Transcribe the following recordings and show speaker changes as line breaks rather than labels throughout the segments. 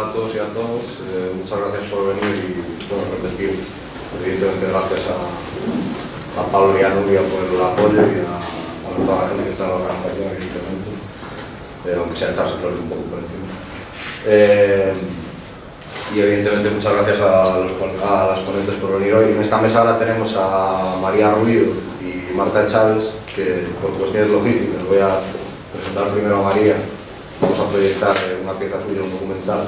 a todos y a todas. Muchas gracias por venir y bueno, repetir, evidentemente gracias a Pablo y a Nubia por el apoyo y a toda la gente que está en la organización, evidentemente, aunque sea echarse flores un poco por encima. Y evidentemente muchas gracias a las ponentes por venir hoy. En esta mesa ahora tenemos a María Ruido y Marta Chávez, que por cuestiones logísticas voy a presentar primero a María. Vamos a proyectar una pieza suya, un documental.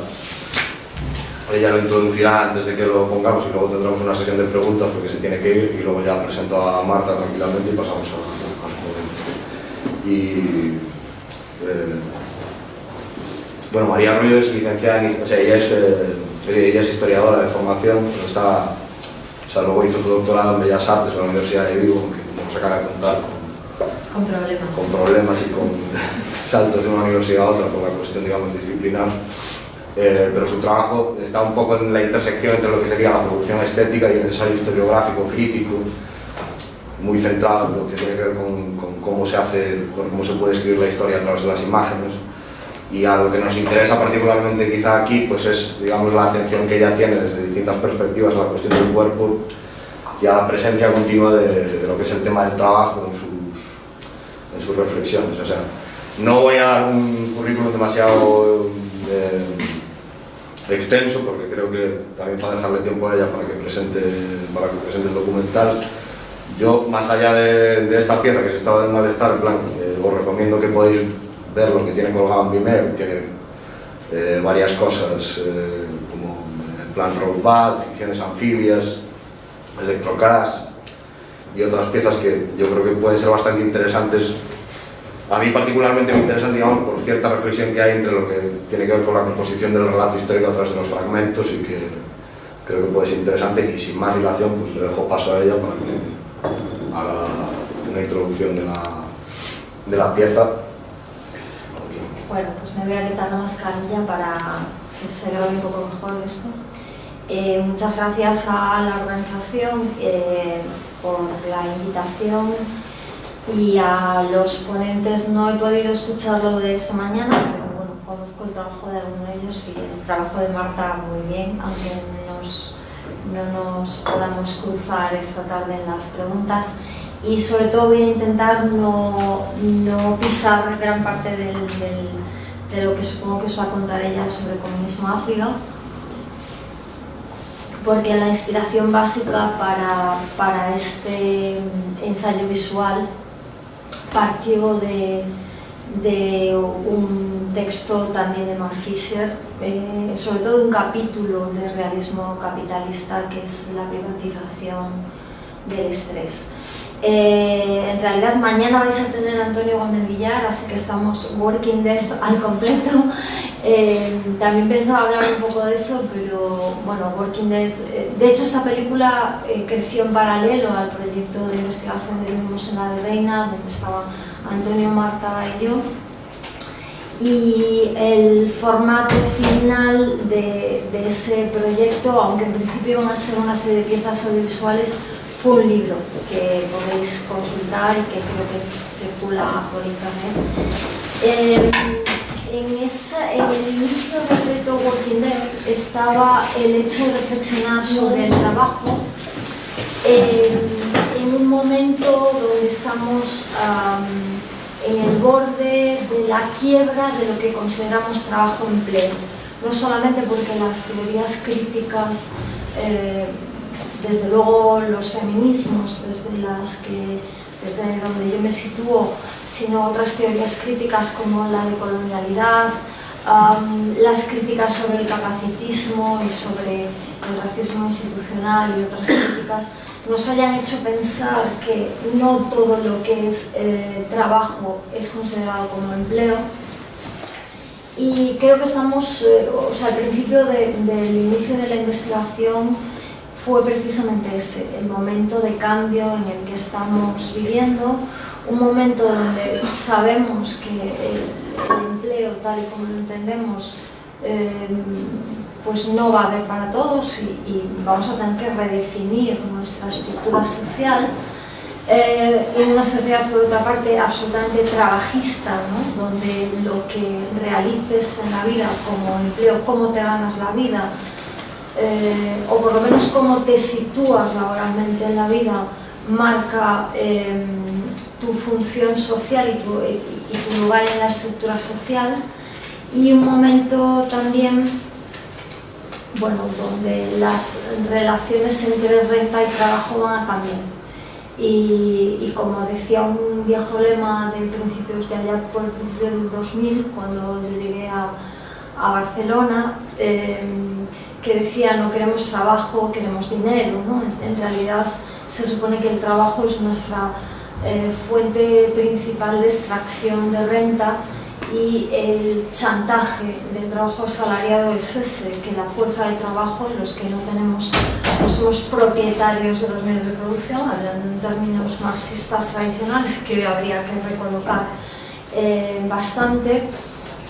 Ella lo introducirá antes de que lo pongamos y luego tendremos una sesión de preguntas porque se tiene que ir, y luego ya presento a Marta tranquilamente y pasamos a su ponencia. Y bueno, María Ruido es licenciada en, o sea, ella es historiadora de formación, pero luego hizo su doctorado en Bellas Artes en la Universidad de Vigo, aunque nos acaba de contar con problemas y con saltos de una universidad a otra por la cuestión, digamos, disciplinar. Pero su trabajo está un poco en la intersección entre lo que sería la producción estética y el ensayo historiográfico crítico, muy centrado en lo que tiene que ver con cómo se hace, cómo se puede escribir la historia a través de las imágenes. Y a lo que nos interesa particularmente quizá aquí, pues es, digamos, la atención que ella tiene desde distintas perspectivas a la cuestión del cuerpo y a la presencia continua de lo que es el tema del trabajo en sus reflexiones. O sea, no voy a dar un currículum demasiado extenso, porque creo que también para dejarle tiempo a ella para que presente el documental. Yo, más allá de esta pieza, que es Estado del Malestar, en plan, os recomiendo que podéis ver lo que tiene colgado en Vimeo. Tiene varias cosas, como el plan Rosebud, ficciones anfibias, Electrocrash y otras piezas que yo creo que pueden ser bastante interesantes. A mí particularmente me interesan, digamos, por cierta reflexión que hay entre lo que tiene que ver con la composición del relato histórico a través de los fragmentos, y que creo que puede ser interesante. Y sin más dilación, pues le dejo paso a ella para que haga una introducción de la pieza.
Bueno, pues me voy a quitar la mascarilla para que se grabe un poco mejor esto. Muchas gracias a la organización por la invitación y a los ponentes. No he podido escucharlo de esta mañana, pero bueno, conozco el trabajo de alguno de ellos y el trabajo de Marta muy bien, aunque no nos podamos cruzar esta tarde en las preguntas. Y sobre todo voy a intentar no pisar gran parte de lo que supongo que os va a contar ella sobre el comunismo ácido, porque la inspiración básica para este ensayo visual partió de un texto también de Mark Fisher, sobre todo un capítulo de realismo capitalista, que es la privatización del estrés. En realidad mañana vais a tener a Antonio Gómez Villar, así que estamos Working Death al completo. También pensaba hablar un poco de eso, pero bueno, Working Death, de hecho esta película creció en paralelo al proyecto de investigación que vimos en la de Reina, donde estaban Antonio, Marta y yo. Y el formato final de ese proyecto, aunque en principio iban a ser una serie de piezas audiovisuales, fue un libro que podéis consultar y que creo que circula por internet. En el inicio del proyecto Working Death estaba el hecho de reflexionar sobre el trabajo en un momento donde estamos en el borde de la quiebra de lo que consideramos trabajo-empleo. No solamente porque las teorías críticas, desde luego los feminismos, desde donde yo me sitúo, sino otras teorías críticas como la decolonialidad, las críticas sobre el capacitismo y sobre el racismo institucional y otras críticas, nos hayan hecho pensar que no todo lo que es trabajo es considerado como empleo. Y creo que estamos, o sea, al principio del inicio de la investigación fue precisamente ese, el momento de cambio en el que estamos viviendo, un momento donde sabemos que el empleo tal y como lo entendemos pues no va a haber para todos y vamos a tener que redefinir nuestra estructura social, en una sociedad, por otra parte, absolutamente trabajista, ¿no? Donde lo que realices en la vida como empleo, cómo te ganas la vida, o por lo menos cómo te sitúas laboralmente en la vida, marca tu función social y tu lugar en la estructura social. Y un momento también, bueno, donde las relaciones entre renta y trabajo van a cambiar. Y como decía un viejo lema de principios de allá por el principio del 2000, cuando yo llegué a Barcelona, que decía: no queremos trabajo, queremos dinero, ¿no? En realidad se supone que el trabajo es nuestra fuente principal de extracción de renta, y el chantaje del trabajo asalariado es ese, que la fuerza de trabajo, los que no somos propietarios de los medios de producción, hablando en términos marxistas tradicionales, que hoy habría que recolocar bastante,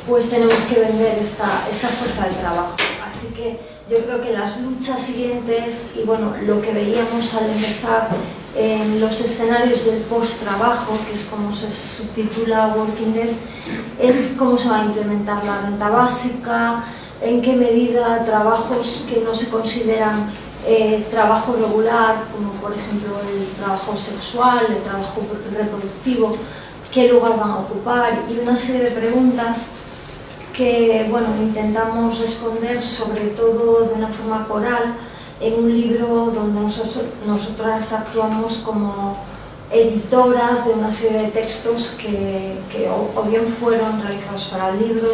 pues tenemos que vender esta fuerza de trabajo. Así que yo creo que las luchas siguientes, y bueno, lo que veíamos al empezar en los escenarios del post-trabajo, que es como se subtitula Working Death, es cómo se va a implementar la renta básica, en qué medida trabajos que no se consideran trabajo regular, como por ejemplo el trabajo sexual, el trabajo reproductivo, qué lugar van a ocupar, y una serie de preguntas que, bueno, intentamos responder sobre todo de una forma coral en un libro donde nosotras actuamos como editoras de una serie de textos que o bien fueron realizados para el libro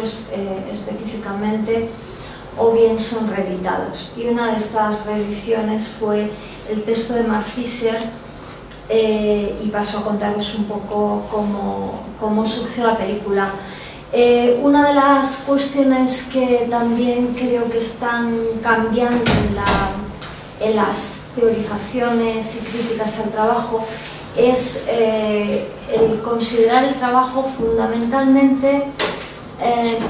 específicamente, o bien son reeditados. Y una de estas reediciones fue el texto de Mark Fisher, y paso a contaros un poco cómo surgió la película. Una de las cuestiones que también creo que están cambiando en las teorizaciones y críticas al trabajo es el considerar el trabajo fundamentalmente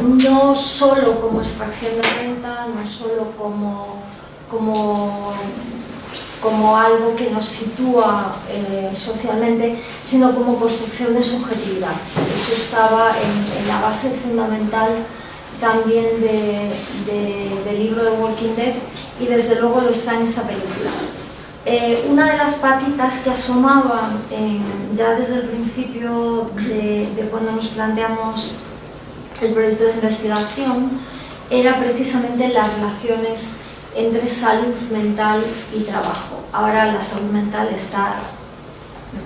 no solo como extracción de renta, no solo como algo que nos sitúa socialmente, sino como construcción de subjetividad. Eso estaba en la base fundamental también del libro de Walking Dead, y desde luego lo está en esta película. Una de las patitas que asomaban ya desde el principio de cuando nos planteamos el proyecto de investigación era precisamente las relaciones entre salud mental y trabajo. Ahora la salud mental está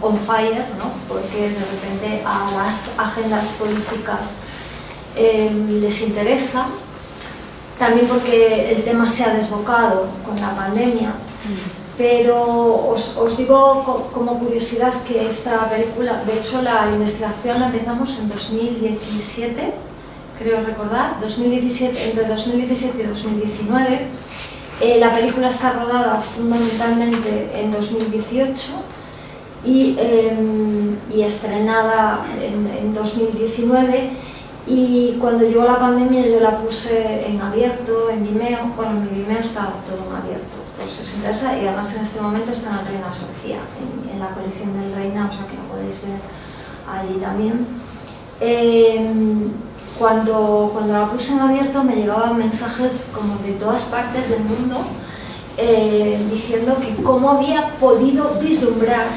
on fire, ¿no? Porque de repente a las agendas políticas les interesa, también porque el tema se ha desbocado con la pandemia. Pero os digo como curiosidad que esta película, de hecho la investigación la empezamos en 2017, creo recordar, entre 2017 y 2019. La película está rodada fundamentalmente en 2018 y estrenada en 2019, y cuando llegó la pandemia yo la puse en abierto, en Vimeo. Bueno, en mi Vimeo está todo en abierto, por si os interesa, y además en este momento está en el Reina Sofía, en la colección del Reina, o sea que la podéis ver allí también. Cuando la puse en abierto me llegaban mensajes como de todas partes del mundo diciendo que cómo había podido vislumbrar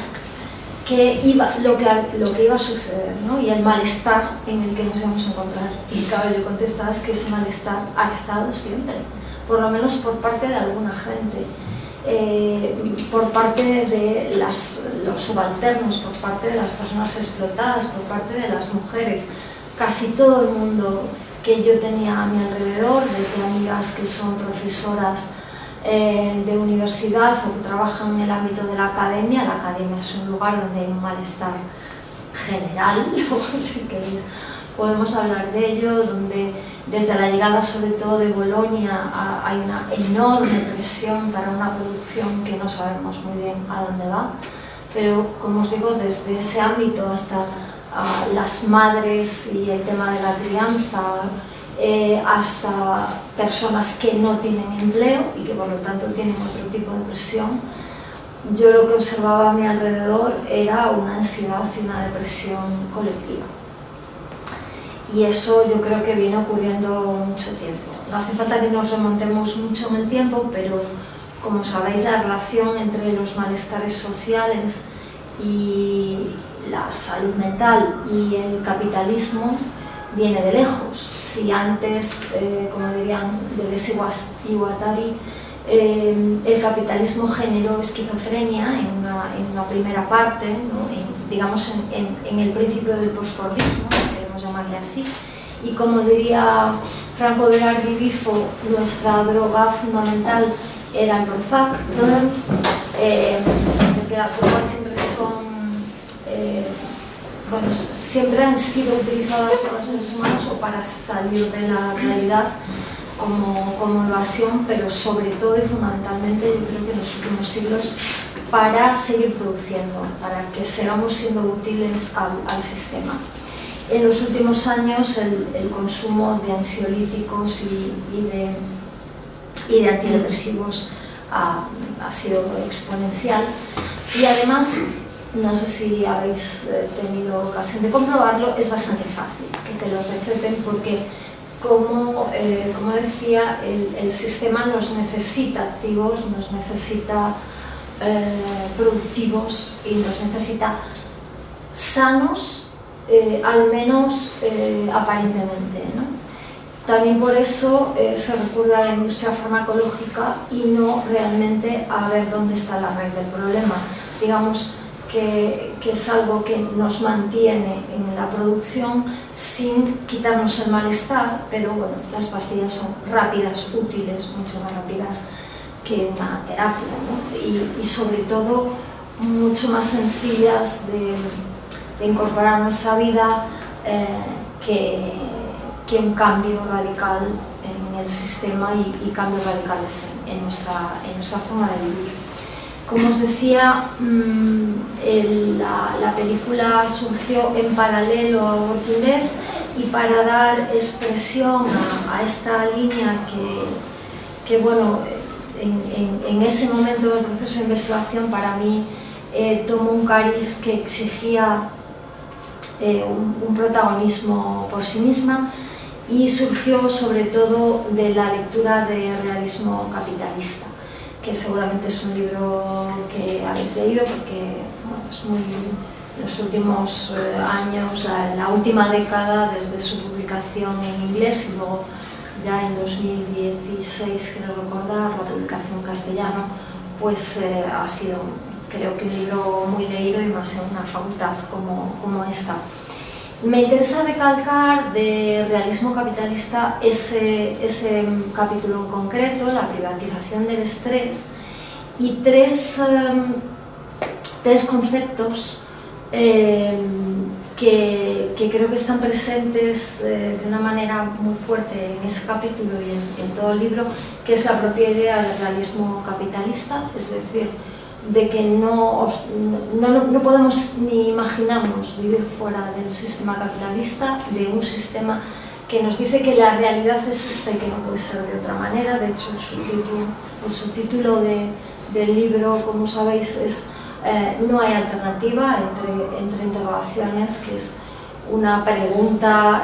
lo que iba a suceder, ¿no? Y el malestar en el que nos íbamos a encontrar. Y claro, yo contestaba es que ese malestar ha estado siempre, por lo menos por parte de alguna gente, por parte de los subalternos, por parte de las personas explotadas, por parte de las mujeres. Casi todo el mundo que yo tenía a mi alrededor, desde amigas que son profesoras de universidad o que trabajan en el ámbito de la academia es un lugar donde hay un malestar general, luego si queréis podemos hablar de ello, donde desde la llegada sobre todo de Bolonia hay una enorme presión para una producción que no sabemos muy bien a dónde va, pero como os digo, desde ese ámbito hasta las madres y el tema de la crianza, hasta personas que no tienen empleo y que por lo tanto tienen otro tipo de presión, yo lo que observaba a mi alrededor era una ansiedad y una depresión colectiva. Y eso yo creo que viene ocurriendo mucho tiempo. No hace falta que nos remontemos mucho en el tiempo, pero como sabéis, la relación entre los malestares sociales y la salud mental y el capitalismo viene de lejos. Si antes, como dirían Deleuze y Guattari, el capitalismo generó esquizofrenia en una primera parte, ¿no? Digamos en el principio del postfordismo, queremos llamarle así, y como diría Franco Berardi Bifo, nuestra droga fundamental era el Prozac, porque las drogas siempre son, bueno, siempre han sido utilizadas por los seres humanos o para salir de la realidad como evasión, pero sobre todo y fundamentalmente yo creo que en los últimos siglos para seguir produciendo, para que sigamos siendo útiles al sistema. En los últimos años el consumo de ansiolíticos y de antidepresivos ha sido exponencial y además, no sé si habéis tenido ocasión de comprobarlo, es bastante fácil que te los receten porque como decía, el sistema nos necesita activos, nos necesita productivos y nos necesita sanos, al menos aparentemente, ¿no? También por eso se recurre a la industria farmacológica y no realmente a ver dónde está la raíz del problema. Digamos que es algo que nos mantiene en la producción sin quitarnos el malestar, pero bueno, las pastillas son rápidas, útiles, mucho más rápidas que una terapia, ¿no? Y sobre todo mucho más sencillas de incorporar a nuestra vida que un cambio radical en el sistema y cambios radicales en nuestra forma de vivir. Como os decía, la película surgió en paralelo a Walking Dead y para dar expresión a esta línea que bueno, en ese momento del proceso de investigación para mí tomó un cariz que exigía un protagonismo por sí misma y surgió sobre todo de la lectura de Realismo capitalista, que seguramente es un libro que habéis leído porque bueno, es muy, en los últimos años, la última década desde su publicación en inglés y luego ya en 2016, quiero recordar, la publicación en castellano, pues ha sido, creo que un libro muy leído y más en una facultad como esta. Me interesa recalcar de Realismo capitalista ese capítulo en concreto, la privatización del estrés, y tres conceptos que creo que están presentes de una manera muy fuerte en ese capítulo y en todo el libro, que es la propia idea del realismo capitalista, es decir, de que no podemos ni imaginarnos vivir fuera del sistema capitalista, de un sistema que nos dice que la realidad es esta y que no puede ser de otra manera. De hecho, el subtítulo del libro, como sabéis, es No hay alternativa, entre interrogaciones, que es una pregunta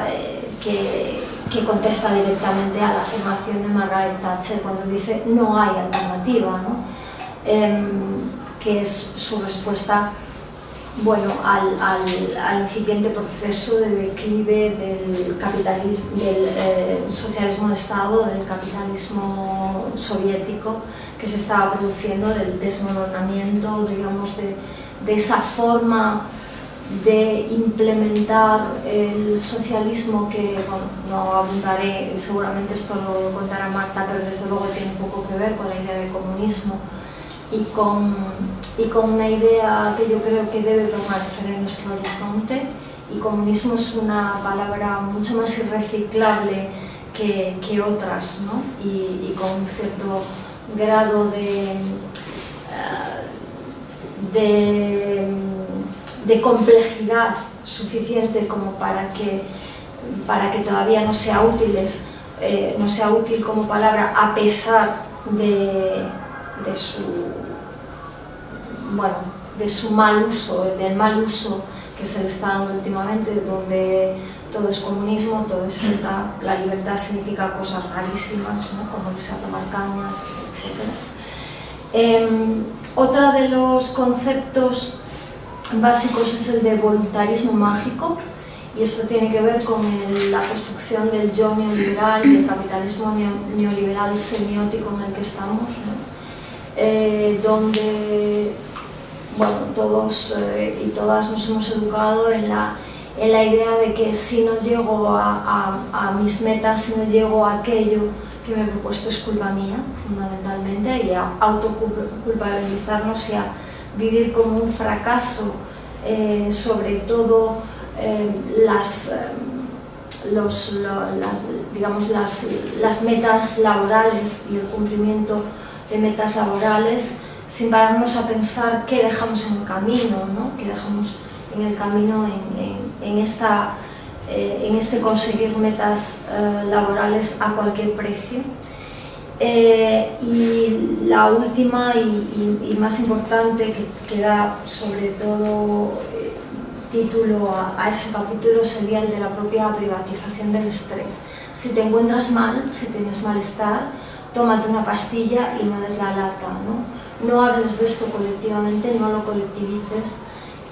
que contesta directamente a la afirmación de Margaret Thatcher cuando dice no hay alternativa, ¿no? Que es su respuesta, bueno, al incipiente proceso de declive del capitalismo, del socialismo de Estado, del capitalismo soviético que se estaba produciendo, del desmoronamiento, digamos, de esa forma de implementar el socialismo que, bueno, no abundaré, seguramente esto lo contará Marta, pero desde luego tiene poco que ver con la idea de comunismo y con una idea que yo creo que debe permanecer en nuestro horizonte. Y comunismo es una palabra mucho más irreciclable que otras, ¿no? Y con un cierto grado de complejidad suficiente como para que todavía no sea útil como palabra, a pesar de bueno, de su mal uso, del mal uso que se le está dando últimamente, donde todo es comunismo, todo es secta, la libertad significa cosas rarísimas, ¿no? Como irse a tomar cañas, etc. Otro de los conceptos básicos es el de voluntarismo mágico, y esto tiene que ver con la construcción del yo neoliberal y el capitalismo neoliberal semiótico en el que estamos, ¿no? Donde, bueno, todos y todas nos hemos educado en la idea de que si no llego a mis metas, si no llego a aquello que me he propuesto, es culpa mía, fundamentalmente, y a autoculpabilizarnos y a vivir como un fracaso, sobre todo las metas laborales y el cumplimiento de metas laborales, sin pararnos a pensar qué dejamos en el camino, ¿no? Qué dejamos en el camino en este conseguir metas laborales a cualquier precio. Y la última y más importante, que da sobre todo título a ese capítulo, sería el de la propia privatización del estrés. Si te encuentras mal, si tienes malestar, tómate una pastilla y no des la lata, ¿no? No hables de esto colectivamente, no lo colectivices,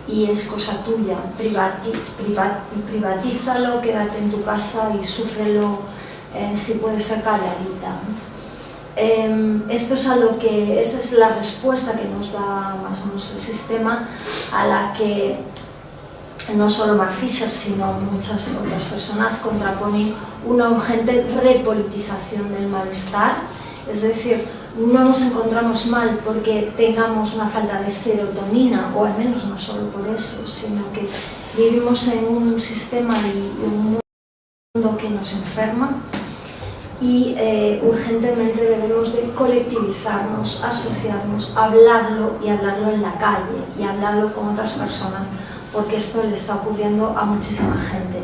y es cosa tuya. Privatízalo, quédate en tu casa y súfrelo, si puede ser calladita, ¿no? Esta es la respuesta que nos da más o menos el sistema, a la que no solo Mark Fisher, sino muchas otras personas contraponen una urgente repolitización del malestar. Es decir, no nos encontramos mal porque tengamos una falta de serotonina, o al menos no solo por eso, sino que vivimos en un sistema y un mundo que nos enferma, y urgentemente debemos de colectivizarnos, asociarnos, hablarlo, y hablarlo en la calle, y hablarlo con otras personas, porque esto le está ocurriendo a muchísima gente.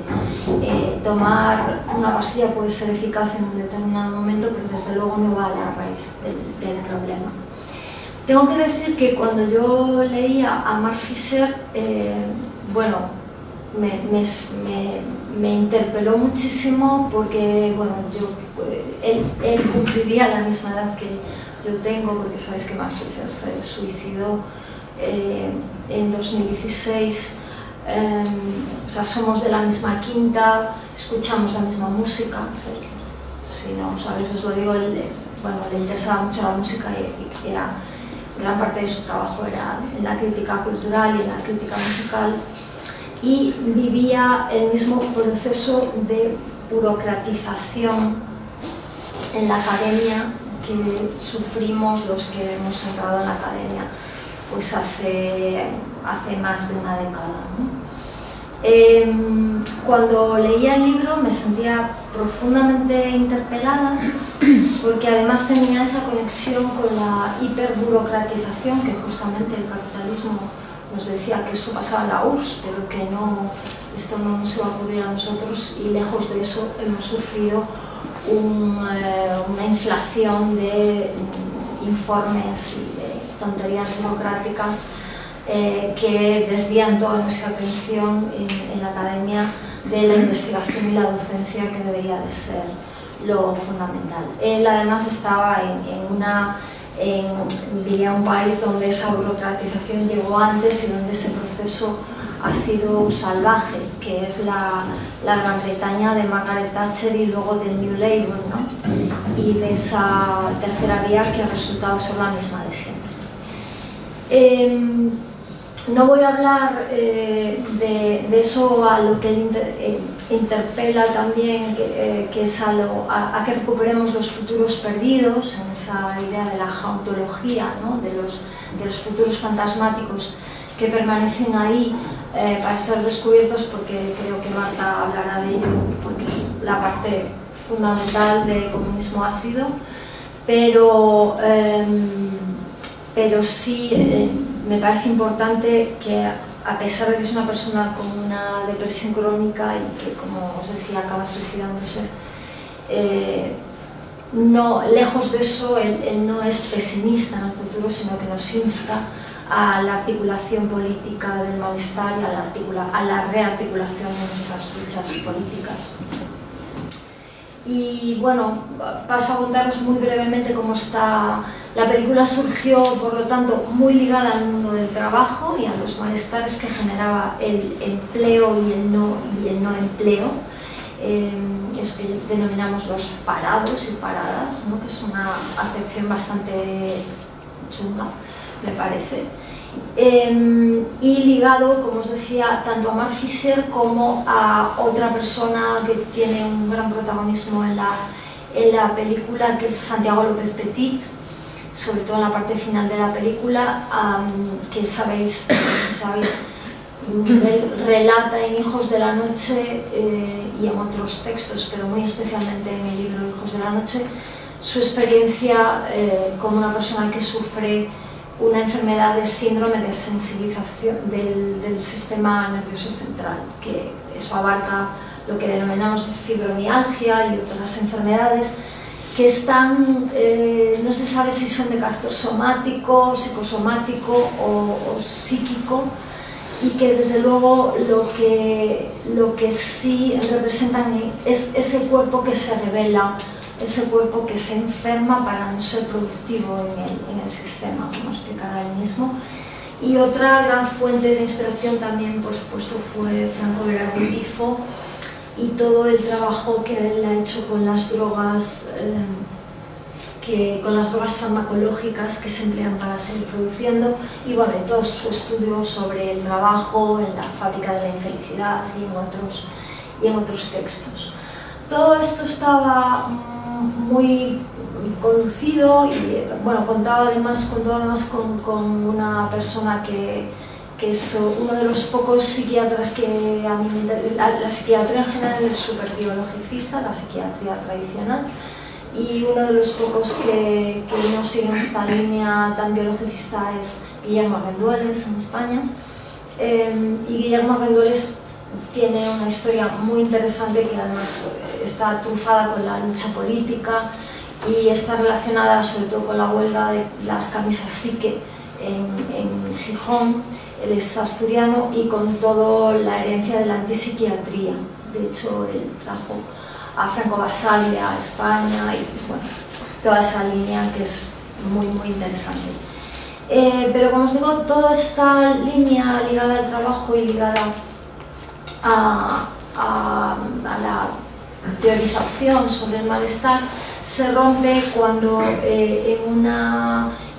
Tomar una pastilla puede ser eficaz en un determinado momento, pero desde luego no va a la raíz del problema. Tengo que decir que cuando yo leía a Mark Fisher, bueno, me interpeló muchísimo, porque bueno, él cumpliría la misma edad que yo tengo, porque sabéis que Mark Fisher se suicidó en 2016, o sea, somos de la misma quinta, escuchamos la misma música, si no sabéis os lo digo, bueno, le interesaba mucho la música, y era, gran parte de su trabajo era en la crítica cultural y en la crítica musical, y vivía el mismo proceso de burocratización en la academia que sufrimos los que hemos entrado en la academia pues hace más de una década, ¿no? Cuando leía el libro me sentía profundamente interpelada, porque además tenía esa conexión con la hiperburocratización, que justamente el capitalismo nos decía que eso pasaba en la URSS, pero que no, esto no nos iba a ocurrir a nosotros, y lejos de eso hemos sufrido una inflación de informes y de tonterías burocráticas que desvían toda nuestra atención en la academia de la investigación y la docencia, que debería de ser lo fundamental. Él además estaba vivía en un país donde esa burocratización llegó antes y donde ese proceso ha sido salvaje, que es la Gran Bretaña de Margaret Thatcher y luego del New Labour, ¿no? Y de esa tercera vía que ha resultado ser la misma de siempre. No voy a hablar de eso, a lo que interpela también, que es a que recuperemos los futuros perdidos, en esa idea de la geontología, ¿no? de los futuros fantasmáticos que permanecen ahí para ser descubiertos, porque creo que Marta hablará de ello, porque es la parte fundamental del comunismo ácido, pero sí me parece importante que, a pesar de que es una persona con una depresión crónica y que, como os decía, acaba suicidándose, lejos de eso, él no es pesimista en el futuro, sino que nos insta a la articulación política del malestar y a la rearticulación de nuestras luchas políticas. Y bueno, paso a contaros muy brevemente cómo está. La película surgió, por lo tanto, muy ligada al mundo del trabajo y a los malestares que generaba el empleo y el no empleo. Eso que denominamos los parados y paradas, ¿no? Que es una acepción bastante chunga, me parece. Y ligado, como os decía, tanto a Mark Fisher como a otra persona que tiene un gran protagonismo en la película, que es Santiago López Petit, sobre todo en la parte final de la película, que sabéis, él relata en Hijos de la Noche y en otros textos, pero muy especialmente en el libro Hijos de la Noche, su experiencia como una persona que sufre una enfermedad de síndrome de sensibilización del sistema nervioso central, que eso abarca lo que denominamos fibromialgia y otras enfermedades que están, no se sabe si son de carácter somático, psicosomático o psíquico, y que desde luego lo que sí representan es ese cuerpo que se rebela, ese cuerpo que se enferma para no ser productivo en el sistema, como explicará él mismo. Y otra gran fuente de inspiración también, por supuesto, fue Franco Grifo y todo el trabajo que él ha hecho con las drogas, con las drogas farmacológicas que se emplean para seguir produciendo, y bueno, y todo su estudio sobre el trabajo en la fábrica de la infelicidad y en otros textos. Todo esto estaba muy conducido y bueno, contó además con una persona que es uno de los pocos psiquiatras que a mí la psiquiatría en general es súper biologicista, la psiquiatría tradicional, y uno de los pocos que no siguen esta línea tan biologicista es Guillermo Rendueles en España. Y Guillermo Rendueles tiene una historia muy interesante que además está trufada con la lucha política y está relacionada sobre todo con la huelga de las camisas Psique en Gijón. Él es asturiano y con toda la herencia de la antipsiquiatría. De hecho, él trajo a Franco Basaglia a España y bueno, toda esa línea que es muy interesante. Pero como os digo, toda esta línea ligada al trabajo y ligada a la teorización sobre el malestar se rompe cuando en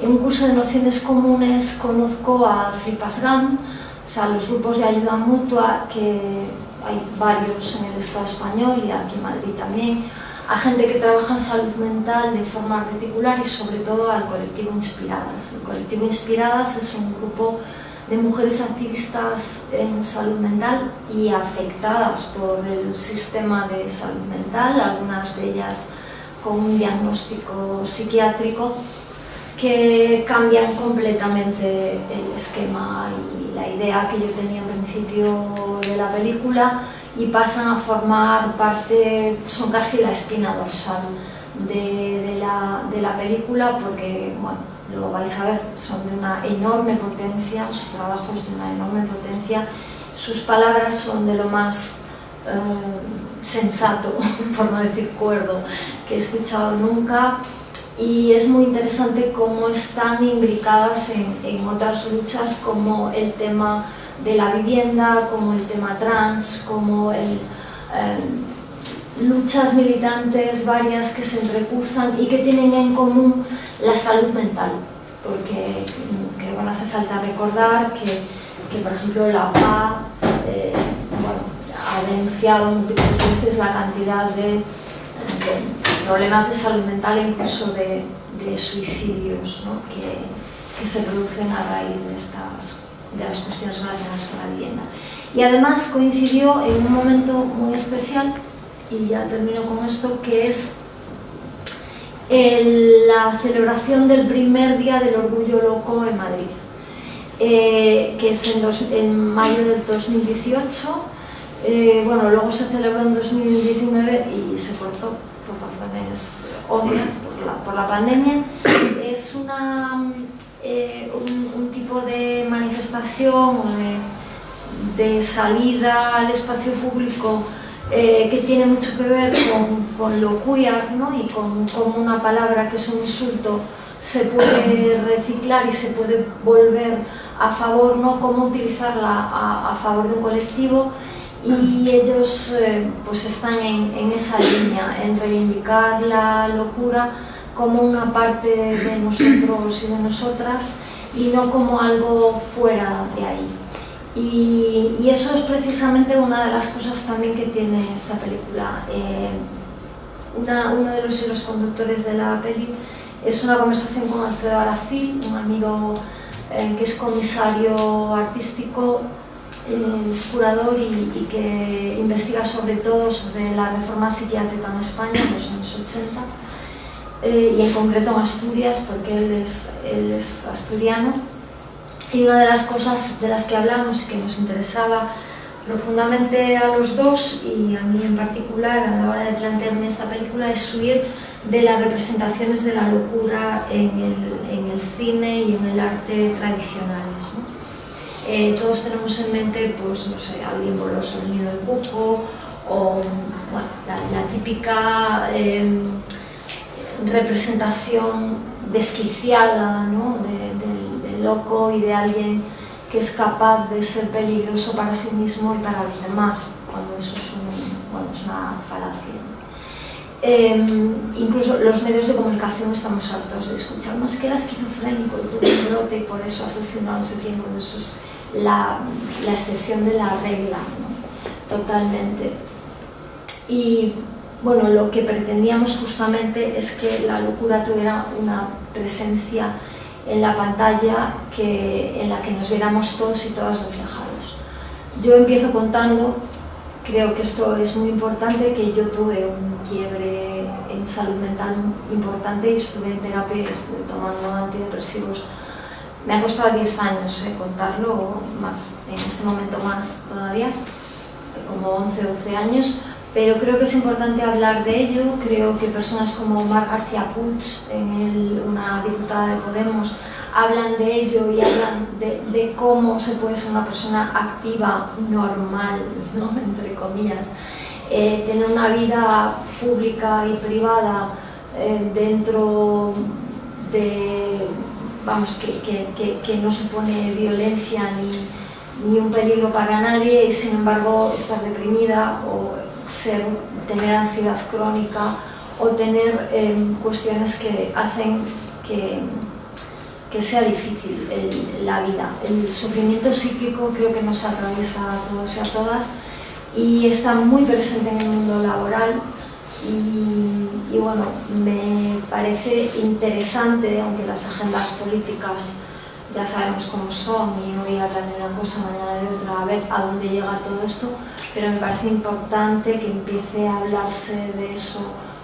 un curso de nociones comunes conozco a Flipas GAM, o sea, los grupos de ayuda mutua, que hay varios en el Estado español y aquí en Madrid también, a gente que trabaja en salud mental de forma particular y sobre todo al colectivo Inspiradas. El colectivo Inspiradas es un grupo de mujeres activistas en salud mental y afectadas por el sistema de salud mental, algunas de ellas con un diagnóstico psiquiátrico, que cambian completamente el esquema y la idea que yo tenía al principio de la película y pasan a formar parte, son casi la espina dorsal de la película, porque, bueno, lo vais a ver, son de una enorme potencia, su trabajo es de una enorme potencia, sus palabras son de lo más sensato, por no decir cuerdo, que he escuchado nunca, y es muy interesante cómo están imbricadas en otras luchas, como el tema de la vivienda, como el tema trans, como luchas militantes varias que se entrecruzan y que tienen en común la salud mental, porque creo que no hace falta recordar que por ejemplo, la PA ha denunciado múltiples veces la cantidad de problemas de salud mental, incluso de suicidios, ¿no? que se producen a raíz de las cuestiones relacionadas con la vivienda. Y además coincidió en un momento muy especial, y ya termino con esto, que es la celebración del primer Día del Orgullo Loco en Madrid, que es en mayo del 2018. Bueno, luego se celebró en 2019 y se cortó por razones obvias por la pandemia. Es un tipo tipo de manifestación o de salida al espacio público que tiene mucho que ver con lo queer, ¿no? Y con cómo una palabra que es un insulto se puede reciclar y se puede volver a favor, ¿no? Cómo utilizarla a favor de un colectivo, y ellos pues están en esa línea, en reivindicar la locura como una parte de nosotros y de nosotras y no como algo fuera de ahí. Y eso es precisamente una de las cosas también que tiene esta película. Uno de los hilos conductores de la peli es una conversación con Alfredo Aracil, un amigo que es comisario artístico, es curador y que investiga sobre todo sobre la reforma psiquiátrica en España en los años 80 y en concreto en Asturias, porque él es asturiano. Y una de las cosas de las que hablamos y que nos interesaba profundamente a los dos y a mí en particular a la hora de plantearme esta película es huir de las representaciones de la locura en el cine y en el arte tradicionales, ¿no? Todos tenemos en mente, pues no sé, alguien voló el nido del cuco o bueno, la típica representación desquiciada, ¿no? del loco y de alguien que es capaz de ser peligroso para sí mismo y para los demás, cuando eso es una falacia. Incluso los medios de comunicación estamos hartos de escuchar, no es que era esquizofrénico y tuvo un brote y por eso asesinó a no sé quién, cuando eso es la excepción de la regla, ¿no? Totalmente. Y bueno, lo que pretendíamos justamente es que la locura tuviera una presencia en la pantalla en la que nos viéramos todos y todas reflejados. Yo empiezo contando, creo que esto es muy importante, que yo tuve un quiebre en salud mental importante y estuve en terapia, estuve tomando antidepresivos. Me ha costado 10 años contarlo, o más, en este momento más todavía, como 11 o 12 años, pero creo que es importante hablar de ello. Creo que personas como Mar García Puig, una diputada de Podemos, hablan de ello y hablan de cómo se puede ser una persona activa, normal, ¿no? Entre comillas, tener una vida pública y privada dentro de, vamos, que no supone violencia ni un peligro para nadie y sin embargo estar deprimida o tener ansiedad crónica o tener cuestiones que hacen que sea difícil la vida. El sufrimiento psíquico creo que nos atraviesa a todos y a todas y está muy presente en el mundo laboral y bueno, me parece interesante, aunque las agendas políticas ya sabemos cómo son y hoy hablan de una cosa, mañana de otra, a ver a dónde llega todo esto, pero me parece importante que empiece a hablarse de eso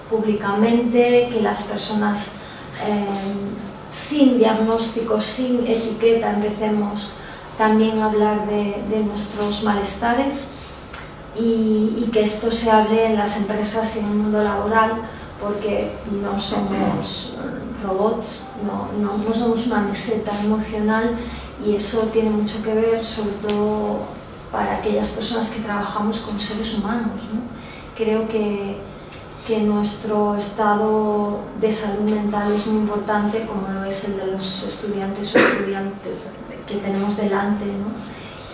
públicamente, que las personas sin diagnóstico, sin etiqueta, empecemos también a hablar de nuestros malestares y que esto se hable en las empresas y en el mundo laboral, porque no somos robots, no somos una meseta emocional y eso tiene mucho que ver, sobre todo para aquellas personas que trabajamos con seres humanos, ¿no? Creo que nuestro estado de salud mental es muy importante, como lo es el de los estudiantes o estudiantes que tenemos delante, ¿no?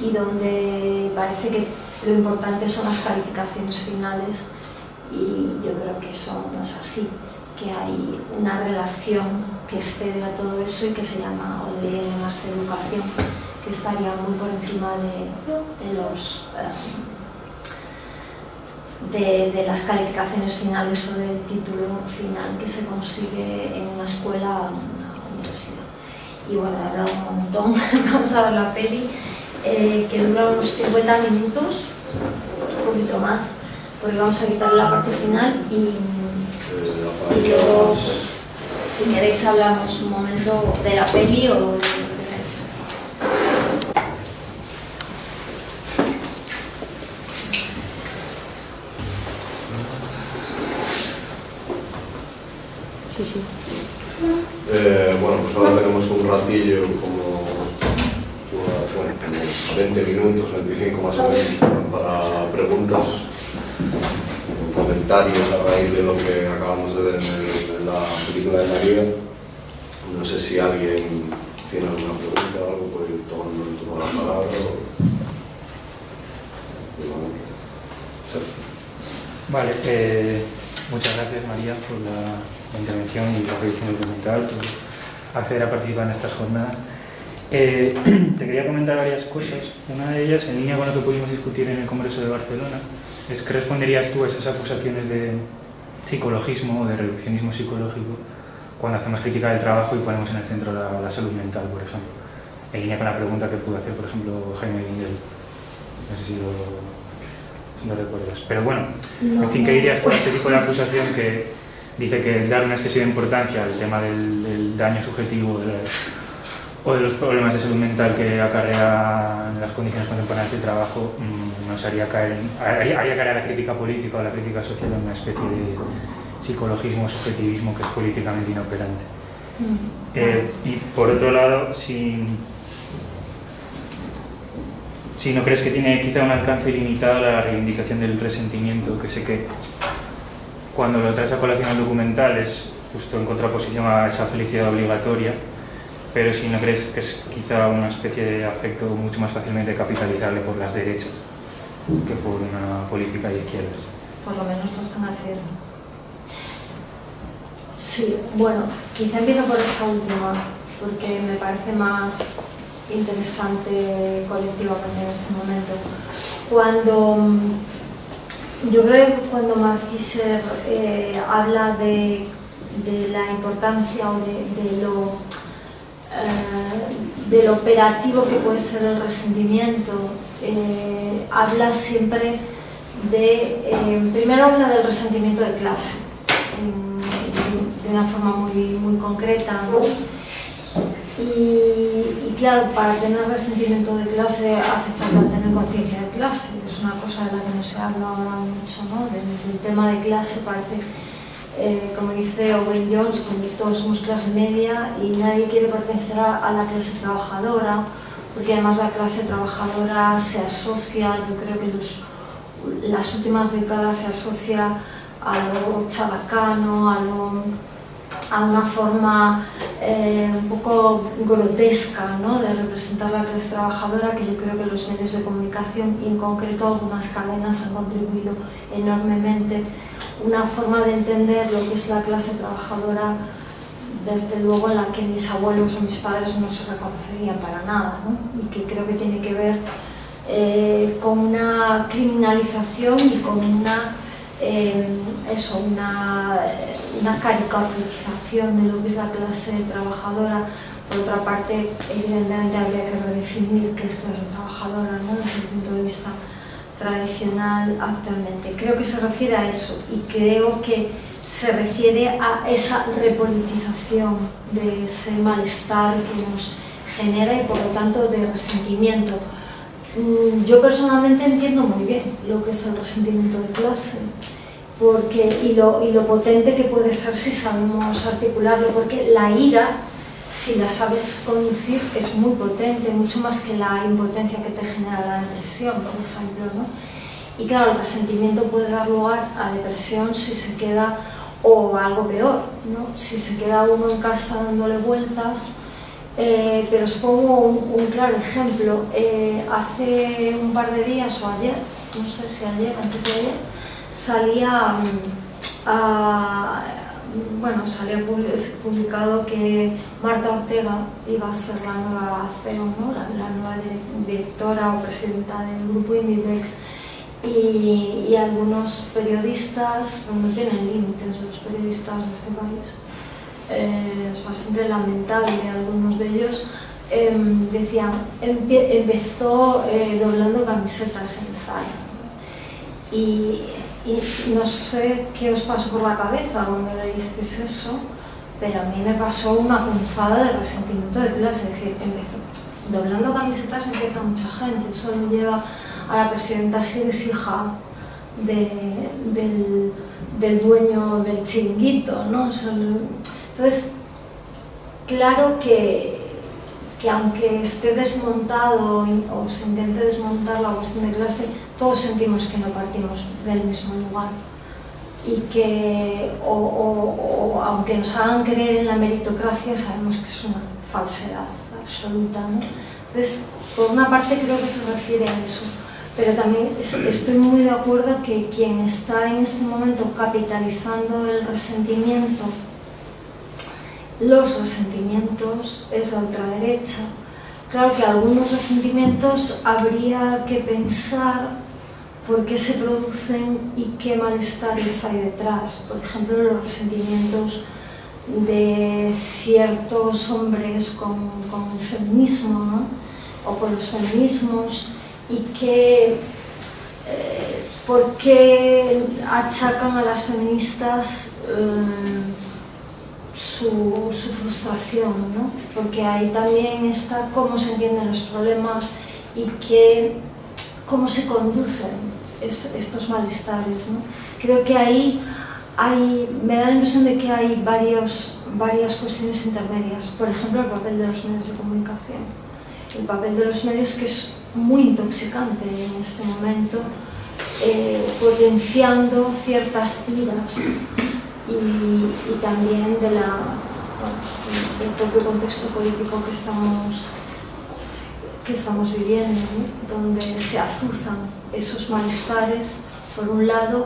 Y donde parece que lo importante son las calificaciones finales y yo creo que eso no es así, que hay una relación que excede a todo eso y que se llama, o debería llamarse educación, que estaría muy por encima de las calificaciones finales o del título final que se consigue en una escuela o en una universidad. Y bueno, he hablado un montón, vamos a ver la peli, que dura unos 50 minutos, un poquito más, porque vamos a quitar la parte final y luego, pues, si queréis hablamos un momento de la peli o de lo que queráis.
Bueno, pues ahora tenemos un ratillo como 20 minutos, 25 más o menos, para preguntas, comentarios a raíz de lo que acabamos de ver en la película de María. No sé si alguien tiene alguna pregunta o algo, puede ir tomando la palabra.
Vale, muchas gracias María por la intervención y la revisión documental, por acceder a participar en estas jornadas. Te quería comentar varias cosas. Una de ellas, en línea con lo que pudimos discutir en el Congreso de Barcelona, es ¿qué responderías tú a esas acusaciones de psicologismo o de reduccionismo psicológico cuando hacemos crítica del trabajo y ponemos en el centro la salud mental, por ejemplo? En línea con la pregunta que pudo hacer, por ejemplo, Jaime Guindel. No sé si lo recuerdas. Pero bueno, en fin, ¿qué dirías tú a este tipo de acusación que dice que dar una excesiva importancia al tema del daño subjetivo o de los problemas de salud mental que acarrea las condiciones contemporáneas de trabajo nos haría caer a la crítica política o a la crítica social en una especie de psicologismo o subjetivismo que es políticamente inoperante? Y por otro lado, si no crees que tiene quizá un alcance limitado la reivindicación del resentimiento, que sé que cuando lo traes a colación al documental es justo en contraposición a esa felicidad obligatoria, pero si no crees que es quizá una especie de afecto mucho más fácilmente capitalizable por las derechas que por una política de izquierdas.
Por lo menos lo están haciendo. Sí, bueno, quizá empiezo por esta última, porque me parece más interesante colectivamente en este momento. Yo creo que cuando Mark Fisher habla de la importancia o de lo operativo que puede ser el resentimiento, habla siempre primero habla del resentimiento de clase, de una forma muy concreta, ¿no? Y claro, para tener resentimiento de clase hace falta tener conciencia de clase, que es una cosa de la que no se habla ahora mucho, ¿no? Del tema de clase parece, como dice Owen Jones, que todos somos clase media y nadie quiere pertenecer a la clase trabajadora, porque además la clase trabajadora se asocia, yo creo que las últimas décadas se asocia a lo chabacano, a una forma un poco grotesca, ¿no?, de representar la clase trabajadora, que yo creo que los medios de comunicación y en concreto algunas cadenas han contribuido enormemente. Una forma de entender lo que es la clase trabajadora, desde luego, en la que mis abuelos o mis padres no se reconocerían para nada, ¿no? Y que creo que tiene que ver con una criminalización y con una caricaturización de lo que es la clase trabajadora. Por otra parte, evidentemente habría que redefinir qué es clase trabajadora, ¿no?, desde el punto de vista tradicional actualmente. Creo que se refiere a eso y creo que se refiere a esa repolitización de ese malestar que nos genera y por lo tanto de resentimiento. Yo personalmente entiendo muy bien lo que es el resentimiento de clase, y lo potente que puede ser si sabemos articularlo, porque la ira, si la sabes conducir, es muy potente, mucho más que la impotencia que te genera la depresión, por ejemplo, ¿no? Y claro, el resentimiento puede dar lugar a depresión si se queda, o algo peor, ¿no?, si se queda uno en casa dándole vueltas. Pero os pongo un claro ejemplo. Hace un par de días o ayer, no sé si ayer, antes de ayer, salía publicado que Marta Ortega iba a ser la nueva CEO, ¿no?, la nueva directora o presidenta del grupo Inditex, y algunos periodistas, no tienen límites los periodistas de este país, es bastante lamentable, algunos de ellos decían, empezó doblando camisetas en Zara, y no sé qué os pasó por la cabeza cuando leísteis eso, pero a mí me pasó una punzada de resentimiento de clase. Es decir, doblando camisetas empieza mucha gente, solo lleva a la presidenta si eres hija del dueño del chiringuito, ¿no? Entonces, claro que que aunque esté desmontado o se intente desmontar la cuestión de clase, todos sentimos que no partimos del mismo lugar y que, o aunque nos hagan creer en la meritocracia, sabemos que es una falsedad absoluta, ¿no? Entonces, por una parte creo que se refiere a eso, pero también estoy muy de acuerdo que quien está en este momento capitalizando el resentimiento, los resentimientos, es la ultraderecha. Claro que algunos resentimientos habría que pensar por qué se producen y qué malestares hay detrás. Por ejemplo, los resentimientos de ciertos hombres con el feminismo, ¿no? O con los feminismos, y que por qué achacan a las feministas su frustración, ¿no? Porque ahí también está cómo se entienden los problemas y cómo se conducen estos malestares, ¿no? Creo que ahí me da la impresión de que hay varias cuestiones intermedias. Por ejemplo, el papel de los medios de comunicación. El papel de los medios, que es muy intoxicante en este momento, potenciando ciertas iras y también del propio contexto político que estamos viviendo, ¿no? Donde se azuzan esos malestares, por un lado,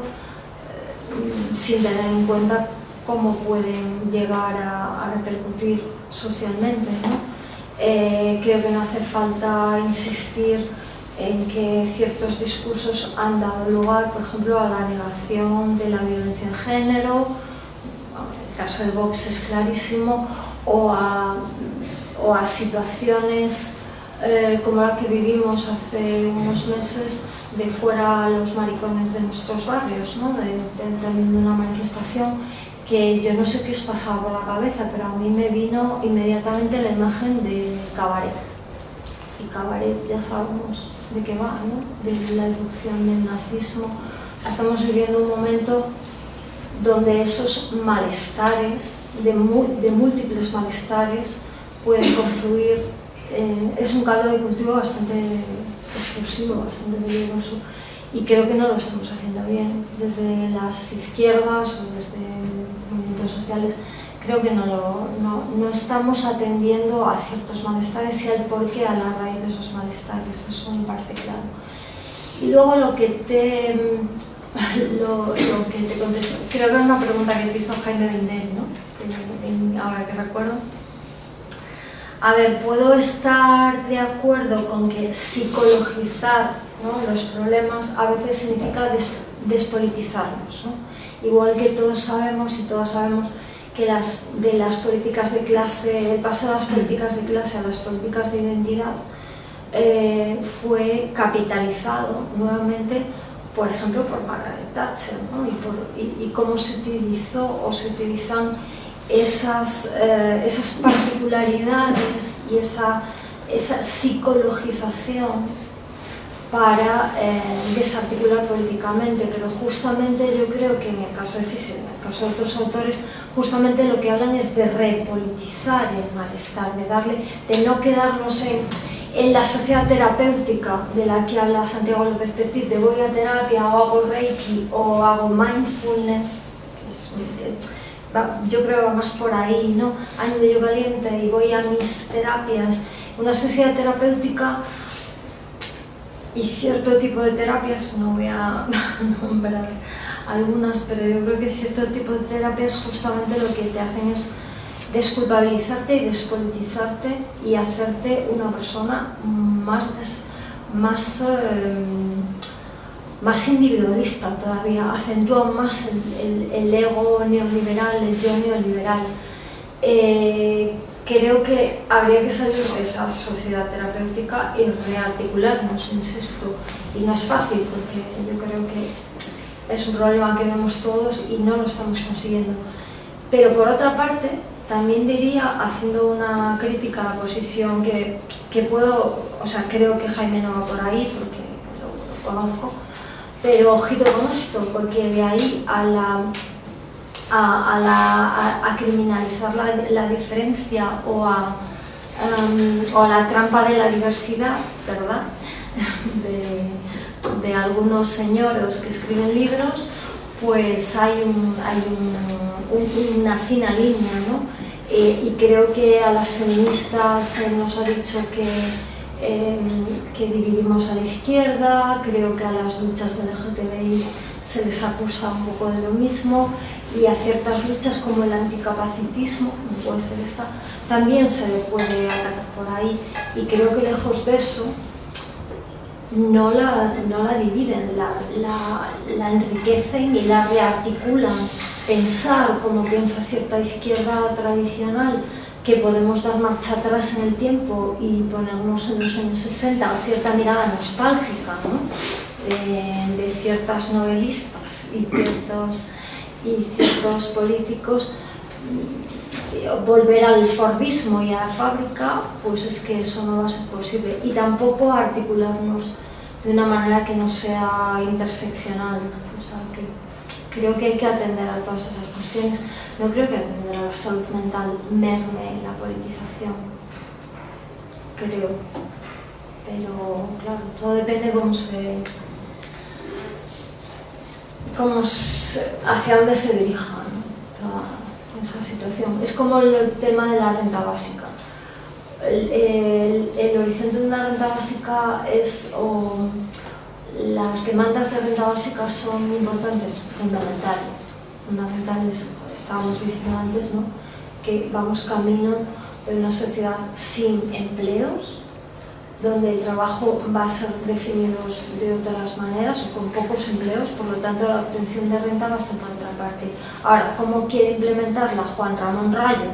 sin tener en cuenta cómo pueden llegar a repercutir socialmente, ¿no? Creo que no hace falta insistir en que ciertos discursos han dado lugar, por ejemplo, a la negación de la violencia de género. El caso de Vox es clarísimo, o a situaciones como la que vivimos hace unos meses de fuera los maricones de nuestros barrios, ¿no? También de una manifestación que yo no sé qué os pasaba por la cabeza, pero a mí me vino inmediatamente la imagen de Cabaret. Y Cabaret ya sabemos de qué va, ¿no? De la erupción del nazismo. O sea, estamos viviendo un momento donde esos malestares, de múltiples malestares, pueden confluir. Es un caldo de cultivo bastante explosivo, bastante peligroso, y creo que no lo estamos haciendo bien desde las izquierdas o desde movimientos sociales. Creo que no estamos atendiendo a ciertos malestares y al porqué, a la raíz de esos malestares. Eso me parece claro. Y luego lo que te contesto, creo que era una pregunta que te hizo Jaime Bindel, ¿no? Ahora que recuerdo. A ver, puedo estar de acuerdo con que psicologizar, ¿no?, los problemas a veces significa despolitizarlos, ¿no? Igual que todos sabemos y todas sabemos que de las políticas de clase, el paso de las políticas de clase a las políticas de identidad fue capitalizado nuevamente, por ejemplo, por Margaret Thatcher, ¿no? Y cómo se utilizó o se utilizan esas particularidades y esa psicologización para desarticular políticamente. Pero justamente yo creo que en el caso de Fischer, en el caso de otros autores, justamente lo que hablan es de repolitizar el malestar, de no quedarnos en la sociedad terapéutica de la que habla Santiago López Petit, de voy a terapia o hago reiki o hago mindfulness, yo creo que va más por ahí, ¿no? Año de yoga caliente y voy a mis terapias. Una sociedad terapéutica y cierto tipo de terapias, no voy a nombrar algunas, pero yo creo que cierto tipo de terapias justamente lo que te hacen es desculpabilizarte y despolitizarte y hacerte una persona más individualista todavía, acentúa más el ego neoliberal, el yo neoliberal. Creo que habría que salir de esa sociedad terapéutica y rearticularnos, insisto, y no es fácil porque yo creo que es un problema que vemos todos y no lo estamos consiguiendo. Pero por otra parte, también diría, haciendo una crítica a la posición que puedo, o sea, creo que Jaime no va por ahí porque lo conozco, pero ojito con esto, porque de ahí a criminalizar la diferencia o a o la trampa de la diversidad, ¿verdad? De algunos señoros que escriben libros, pues hay una fina línea, ¿no? Y creo que a las feministas se nos ha dicho que dividimos a la izquierda, creo que a las luchas del LGTBI se les acusa un poco de lo mismo, y a ciertas luchas como el anticapacitismo, como puede ser esta, también se le puede atacar por ahí, y creo que lejos de eso no la dividen, la enriquecen y la rearticulan. Pensar como piensa cierta izquierda tradicional, que podemos dar marcha atrás en el tiempo y ponernos en los años 60, o cierta mirada nostálgica, ¿no? De ciertas novelistas y ciertos políticos, volver al fordismo y a la fábrica, pues es que eso no va a ser posible, y tampoco articularnos de una manera que no sea interseccional. O sea, que creo que hay que atender a todas esas cuestiones. No creo que atender a la salud mental merme en la politización, creo, pero claro, todo depende hacia dónde se dirija, ¿no? Toda esa situación. Es como el tema de la renta básica. El horizonte de una renta básica es, o las demandas de renta básica son importantes, fundamentales, estábamos diciendo antes, ¿no? Que vamos camino de una sociedad sin empleos, donde el trabajo va a ser definido de otras maneras o con pocos empleos, por lo tanto la obtención de renta va a ser por otra parte. Ahora, ¿cómo quiere implementarla Juan Ramón Rayo?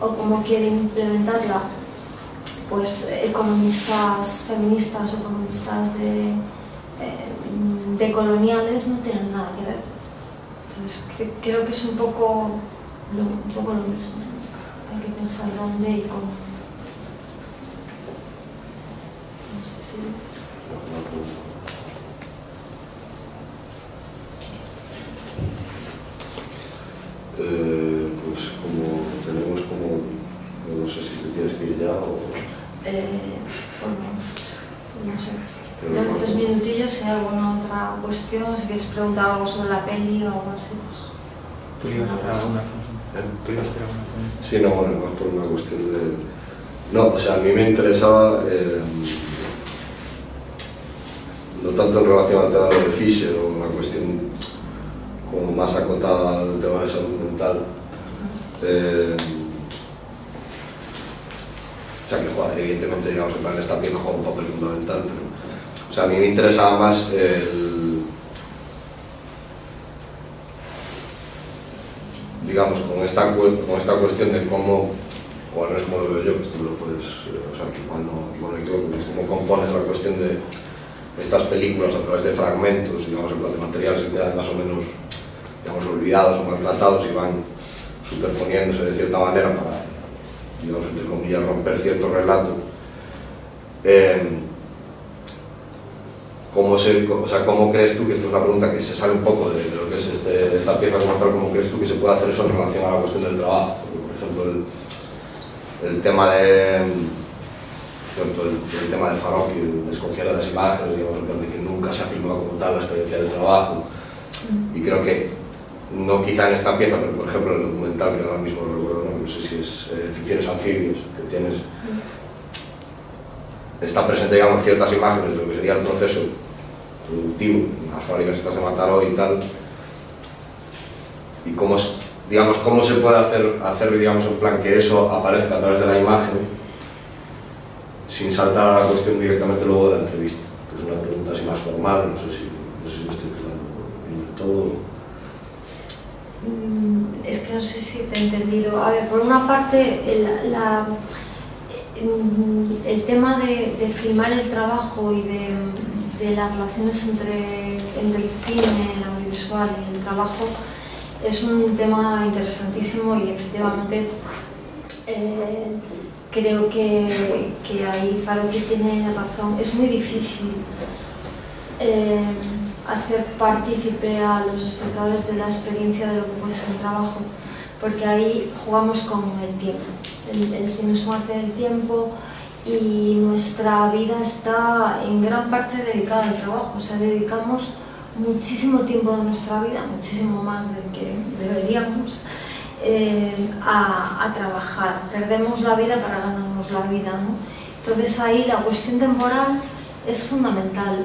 ¿O cómo quiere implementarla pues economistas feministas o economistas de coloniales? No tienen nada que ver. Entonces creo que es un poco lo mismo. Hay que pensar dónde y cómo. No sé si...
Pues como tenemos no sé si te tienes que ir ya o...
Bueno, no sé. Tengo 3 minutillos, si hay alguna otra cuestión, si quieres preguntar algo sobre la peli o algo así, pues...
¿Tú ibas a hacer alguna cosa?
Sí, no, bueno, más por una cuestión de... No, o sea, a mí me interesaba, no tanto en relación al tema de Fischer o una cuestión como más acotada al tema de salud mental. O sea, que juega, evidentemente, digamos, en plan, esta pieza juega un papel fundamental, pero... O sea, a mí me interesaba más digamos, con esta cuestión de cómo, o no es como lo veo yo, que esto lo puedes, o sea, igual no equivoco, es cómo compones la cuestión de estas películas a través de fragmentos, digamos, en plan de materiales que quedan más o menos, digamos, olvidados o maltratados y van superponiéndose de cierta manera para, digamos, entre comillas, romper cierto relato. ¿Cómo crees tú, que esto es una pregunta que se sale un poco de lo que es esta pieza como tal, cómo crees tú que se puede hacer eso en relación a la cuestión del trabajo? Porque, por ejemplo, el tema de Farok, que escogiera las imágenes, digamos, de que nunca se ha filmado como tal la experiencia del trabajo, y creo que, no quizá en esta pieza, pero por ejemplo en el documental, que ahora mismo no recuerdo, no sé si es Ficciones Anfibias, que tienes, está presente, digamos, ciertas imágenes de lo que sería el proceso productivo, las fábricas estas de Mataró y tal, y cómo se puede hacer, digamos, en plan que eso aparezca a través de la imagen sin saltar a la cuestión directamente luego de la entrevista, que es una pregunta así más formal, no sé si me estoy quedando en todo.
Es que no sé si te he entendido. A ver, por una parte, el tema de filmar el trabajo y de las relaciones entre el cine, el audiovisual y el trabajo es un tema interesantísimo, y efectivamente creo que ahí Farok tiene razón. Es muy difícil hacer partícipe a los espectadores de la experiencia de lo que puede ser el trabajo, porque ahí jugamos con el tiempo. El cine es un arte del tiempo y nuestra vida está en gran parte dedicada al trabajo, o sea, dedicamos muchísimo tiempo de nuestra vida, muchísimo más del que deberíamos, a trabajar. Perdemos la vida para ganarnos la vida, ¿no? Entonces ahí la cuestión temporal es fundamental.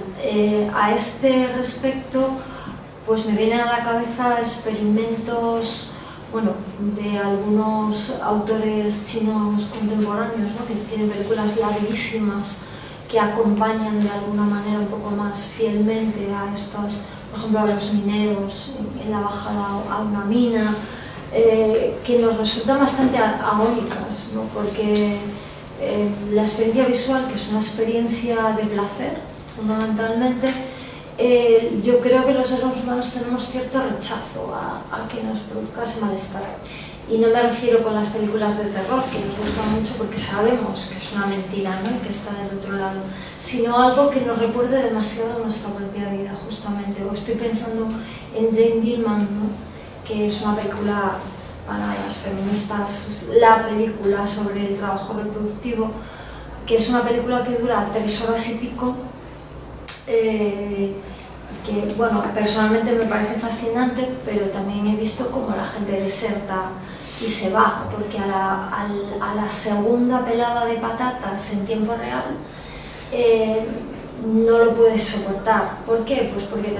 A este respecto, pues me vienen a la cabeza experimentos, bueno, de algunos autores chinos contemporáneos, ¿no?, que tienen películas larguísimas que acompañan de alguna manera un poco más fielmente a estos, por ejemplo, a los mineros en la bajada a una mina, que nos resultan bastante agónicas, ¿no?, porque la experiencia visual, que es una experiencia de placer, fundamentalmente, yo creo que los seres humanos tenemos cierto rechazo a que nos produzca ese malestar. Y no me refiero con las películas de terror, que nos gustan mucho porque sabemos que es una mentira, ¿no?, y que está del otro lado, sino algo que nos recuerde demasiado a nuestra propia vida, justamente. O estoy pensando en Jane Dillman, ¿no?, que es una película para las feministas, la película sobre el trabajo reproductivo, que es una película que dura 3 horas y pico, que, bueno, personalmente me parece fascinante, pero también he visto cómo la gente deserta y se va, porque a la segunda pelada de patatas en tiempo real no lo puedes soportar. ¿Por qué? Pues porque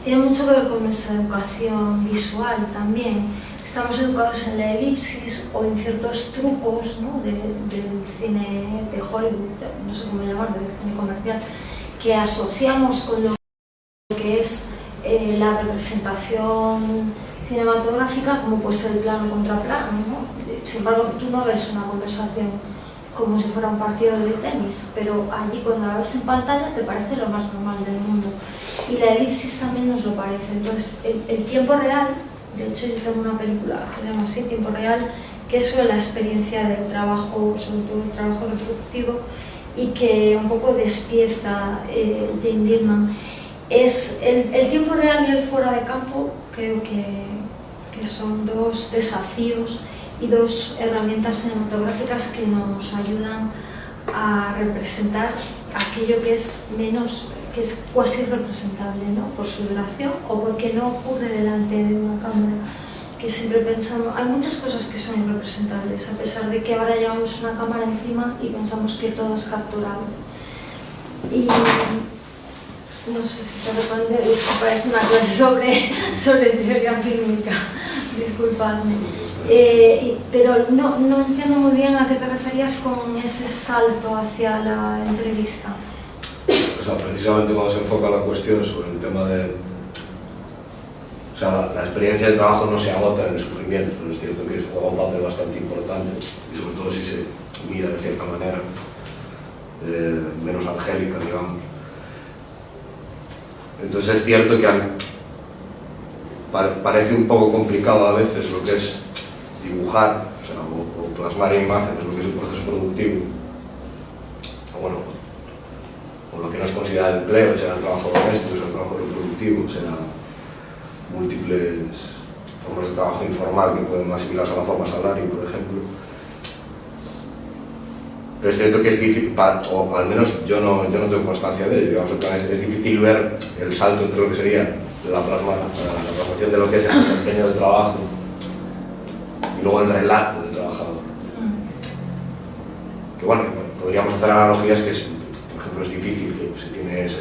tiene mucho que ver con nuestra educación visual también. Estamos educados en la elipsis o en ciertos trucos, ¿no?, del cine de Hollywood, no sé cómo llamarlo, del cine comercial, que asociamos con lo que es la representación cinematográfica, como puede ser el plano contra plano, ¿no? Sin embargo, tú no ves una conversación como si fuera un partido de tenis, pero allí cuando la ves en pantalla te parece lo más normal del mundo. Y la elipsis también nos lo parece. Entonces, el tiempo real, de hecho yo tengo una película que se llama así, Tiempo Real, que es sobre la experiencia del trabajo, sobre todo el trabajo reproductivo, y que un poco despieza Jane Dillman. Es el tiempo real y el fuera de campo, creo que son dos desafíos y dos herramientas cinematográficas que nos ayudan a representar aquello que es cuasi irrepresentable, ¿no?, por su duración o porque no ocurre delante de una cámara, que siempre pensamos, hay muchas cosas que son irrepresentables, a pesar de que ahora llevamos una cámara encima y pensamos que todo es capturable. Y no sé si te responde, esto parece una clase sobre teoría fílmica, disculpadme. Pero no entiendo muy bien a qué te referías con ese salto hacia la entrevista.
O sea, precisamente cuando se enfoca la cuestión sobre el tema de... O sea, la experiencia de trabajo no se agota en el sufrimiento, pero es cierto que juega un papel bastante importante, y sobre todo si se mira de cierta manera menos angélica, digamos. Entonces es cierto que parece un poco complicado a veces lo que es dibujar, o sea, o plasmar en imágenes lo que es el proceso productivo, o bueno, o lo que no es considerado empleo, sea el trabajo doméstico, sea el trabajo reproductivo, sea múltiples formas de trabajo informal que pueden asimilarse a la forma salario, por ejemplo. Pero es cierto que es difícil, o al menos yo no tengo constancia de ello, digamos, es difícil ver el salto entre lo que sería la plasmación de lo que es el desempeño del trabajo y luego el relato del trabajador. Que bueno, podríamos hacer analogías que, por ejemplo, es difícil, que se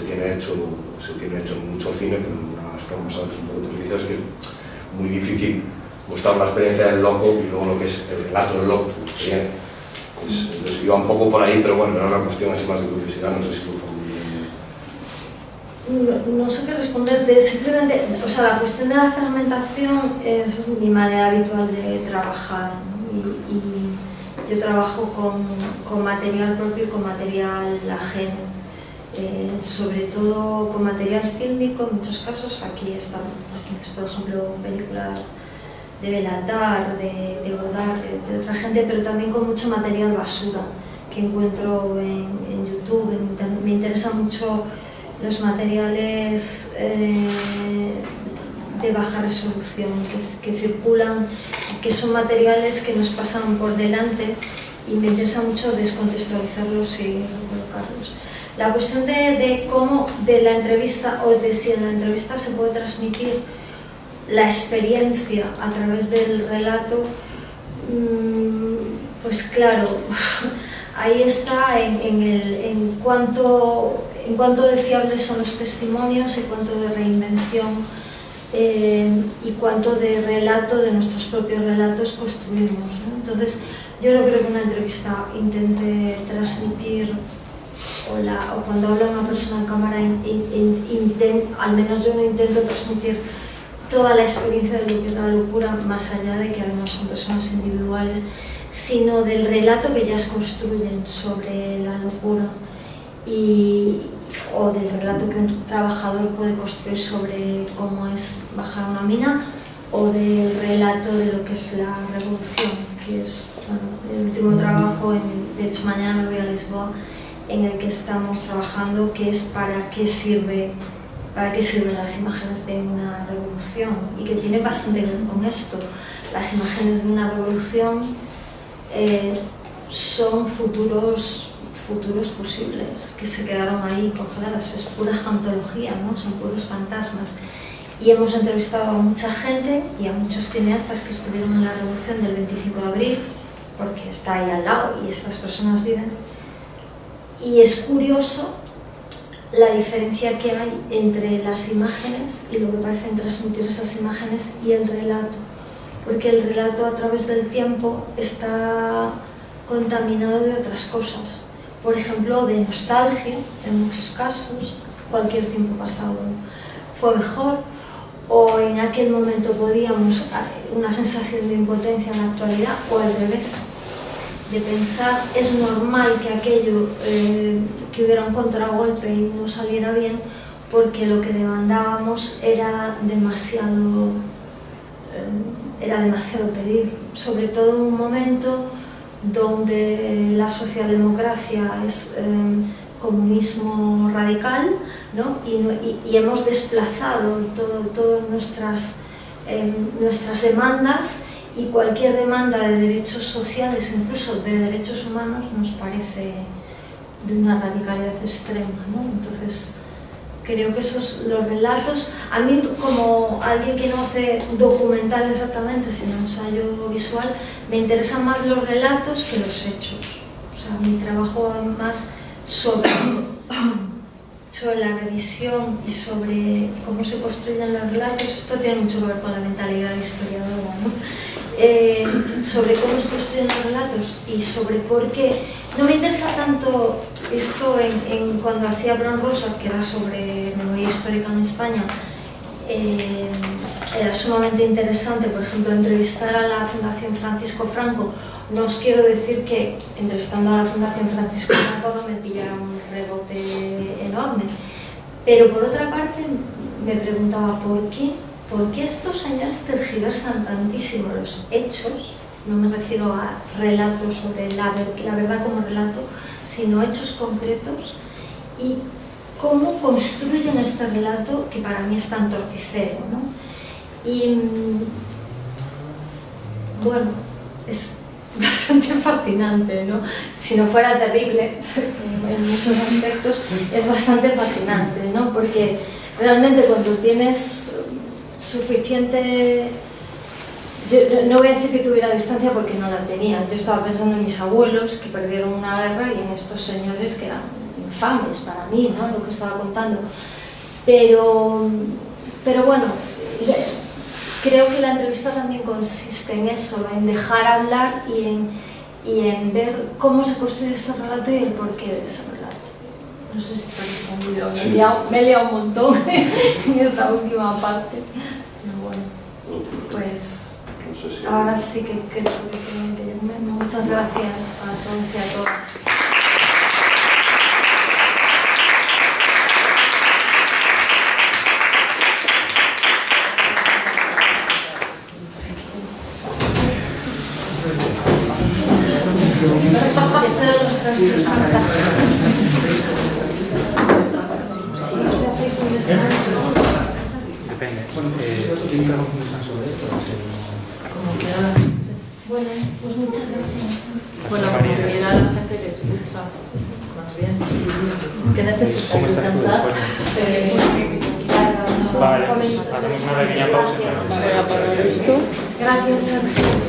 tiene hecho mucho cine, pero de unas formas a veces un poco televisadas, que es muy difícil mostrar la experiencia del loco y luego lo que es el relato del loco, su experiencia. Entonces iba un poco por ahí, pero bueno, era una cuestión así más de curiosidad, no sé si lo formulé.
No sé qué responderte, simplemente, o sea, la cuestión de la fragmentación es mi manera habitual de trabajar, y yo trabajo con material propio y con material ajeno, sobre todo con material fílmico en muchos casos. Aquí están, por ejemplo, películas de Belatar, de Godard, de otra gente, pero también con mucho material basura que encuentro en YouTube. Me interesan mucho los materiales de baja resolución, que circulan, que son materiales que nos pasan por delante, y me interesa mucho descontextualizarlos y recolocarlos. La cuestión de cómo de la entrevista, o de si en la entrevista se puede transmitir la experiencia a través del relato, pues claro, ahí está en cuánto de fiables son los testimonios y cuánto de reinvención y cuánto de relato, de nuestros propios relatos construimos, ¿no? Entonces, yo no creo que una entrevista intente transmitir, o cuando habla una persona en cámara, al menos yo no intento transmitir toda la experiencia de lo que es la locura, más allá de que además son personas individuales, sino del relato que ellas construyen sobre la locura, o del relato que un trabajador puede construir sobre cómo es bajar una mina, o del relato de lo que es la revolución, que es, bueno, el último trabajo, de hecho mañana me voy a Lisboa, en el que estamos trabajando, que es para qué sirven las imágenes de una revolución, y que tiene bastante que ver con esto. Las imágenes de una revolución son futuros posibles, que se quedaron ahí congelados, es pura jantología, ¿no? Son puros fantasmas. Y hemos entrevistado a mucha gente y a muchos cineastas que estuvieron en la revolución del 25 de abril, porque está ahí al lado y estas personas viven. Y es curioso la diferencia que hay entre las imágenes y lo que parecen transmitir esas imágenes y el relato, porque el relato a través del tiempo está contaminado de otras cosas, por ejemplo de nostalgia en muchos casos, cualquier tiempo pasado fue mejor, o en aquel momento podíamos, una sensación de impotencia en la actualidad, o al revés, de pensar es normal que aquello, que hubiera un contragolpe y no saliera bien, porque lo que demandábamos era demasiado pedir, sobre todo en un momento donde la socialdemocracia es comunismo radical, ¿no? y hemos desplazado todas nuestras demandas, y cualquier demanda de derechos sociales, incluso de derechos humanos, nos parece de una radicalidad extrema, ¿no? Entonces, creo que esos los relatos, a mí como alguien que no hace documental exactamente, sino ensayo visual, me interesan más los relatos que los hechos. O sea, mi trabajo va más sobre la revisión y sobre cómo se construyen los relatos. Esto tiene mucho que ver con la mentalidad historiadora, ¿no? Sobre cómo se construyen los relatos y sobre por qué. No me interesa tanto esto en cuando hacía Bron Rosa, que era sobre memoria histórica en España. Era sumamente interesante, por ejemplo, entrevistar a la Fundación Francisco Franco. No os quiero decir que entrevistando a la Fundación Francisco Franco no me pillara un rebote enorme, pero por otra parte me preguntaba ¿por qué estos señores tergiversan tantísimo los hechos? No me refiero a relatos sobre la verdad como relato, sino hechos concretos, y cómo construyen este relato que para mí es tan torticero, ¿no? Y bueno, es bastante fascinante, ¿no? Si no fuera terrible, en muchos aspectos, es bastante fascinante, ¿no? Porque realmente cuando tienes suficiente... Yo no voy a decir que tuviera distancia porque no la tenía. Yo estaba pensando en mis abuelos que perdieron una guerra y en estos señores que eran infames para mí, ¿no? Lo que estaba contando. Pero bueno, creo que la entrevista también consiste en eso, en dejar hablar y en ver cómo se construye este relato y el porqué de ese relato. No sé si te he respondido, me he liado un montón en esta última parte. Pero bueno, pues ahora sí que creo que irme. Muchas gracias a todos y a todas. Si hacéis un descanso.
depende. ¿Quién que hagamos un descanso de esto?
Como quiera la gente.
Bueno, pues muchas gracias.
Bueno, como quiera la gente que escucha. Más bien. ¿Qué necesitas?
¿Cómo estás tú
¿Descansar?
después?
Claro,
Vale,
comento.
hacemos una pequeña pausa.
Gracias.
Voy a parar esto.
Gracias, Sergio.